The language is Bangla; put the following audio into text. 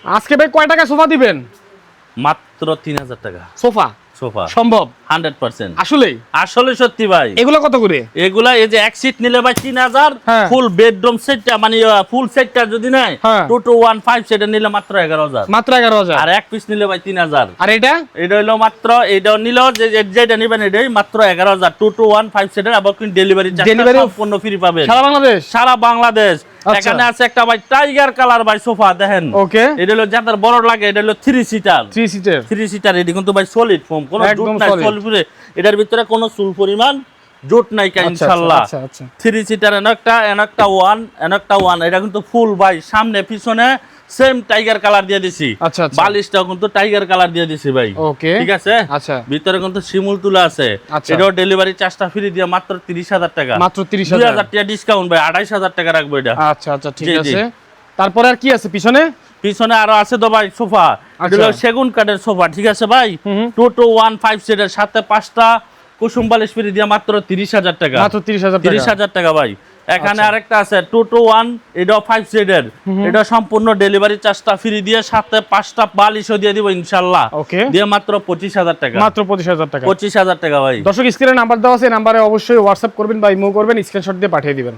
আজকে ভাই কয় টাকা সোফা দিবেন? মাত্র 3000 টাকা সোফা সোফা সম্ভব 100%। আসলেই? আসলে সত্যি ভাই। এগুলো কত করে? এগুলা এই যে এক সিট নিলে ভাই 3000, হ্যাঁ। ফুল বেডরুম সেটটা মানে ফুল সেটটা যদি নেয় হ্যাঁ। 2215 সেটা নিলে মাত্র 11000। মাত্র 11000। আর এক পিস নিলে ভাই 3000। আর এটা এটা হলো মাত্র, এটাও নিলেও যেটা নেবেন এটাই মাত্র 11000। 2215 সেটার আবার কিন্তু ডেলিভারি চার্জ সম্পূর্ণ ফ্রি পাবেন সারা বাংলাদেশ? সারা বাংলাদেশ। আচ্ছা। এখানে আছে একটা ভাই টাইগার কালার ভাই সোফা দেখেন। ওকে। এটা হলো যাদের বড় লাগে, এটা হলো 3 সিটার। 3 সিটের 3 সিটার। এটি কিন্তু ভাই সলিড ফোম, কোনো জুট একদম নাই, solid। সলিড। এটার ভিতরে কোনো চুল পরিমাণ জুট নাই কা, আচ্ছা, ইনশাআল্লাহ। আচ্ছা আচ্ছা 3 সিটার একটা ওয়ান। এটা কিন্তু ফুল ভাই, সামনে পিছনে সেম টাইগার কালার দিয়ে দিছি। আচ্ছা আচ্ছা বালিশটাও কিন্তু টাইগার কালার দিয়ে দিছি ভাই। ওকে ঠিক আছে। আচ্ছা ভিতরে কিন্তু শিমুল তুলা আছে। আচ্ছা। এটাও ডেলিভারি চার্জটা ফ্রি দিয়ে মাত্র 30000 টাকা। মাত্র 30000। 2000 টাকা ডিসকাউন্ট ভাই, 28000 টাকা রাখবো এটা। আচ্ছা আচ্ছা ঠিক জি, জি। আছে। তারপরে আর কি আছে পিছনে? পিছনে আরো আছে তো ভাই সোফা। আচ্ছা। এটা হলো সেগুন কাঠের সোফা। ঠিক আছে ভাই। 2215 সেটের সাথে 5টা কুসুম বালিশ ফ্রি দিয়ে মাত্র 30000 টাকা। মাত্র 30000 টাকা। 30000 টাকা ভাই। এখানে আচ্ছা। আরেকটা আছে 221, এটাও 5 সেটের। এটা সম্পূর্ণ ডেলিভারি চার্জটা ফ্রি দিয়ে সাথে 5টা বালিশও দিয়ে দিব ইনশাআল্লাহ। ওকে। দিয়ে মাত্র 25000 টাকা। মাত্র 25000 টাকা। 25000 টাকা ভাই। দর্শক স্ক্রিনে নাম্বার দেওয়া আছে, এই নাম্বারে অবশ্যই হোয়াটসঅ্যাপ করবেন বা ইমো করবেন, স্ক্রিনশট দিয়ে পাঠিয়ে দিবেন।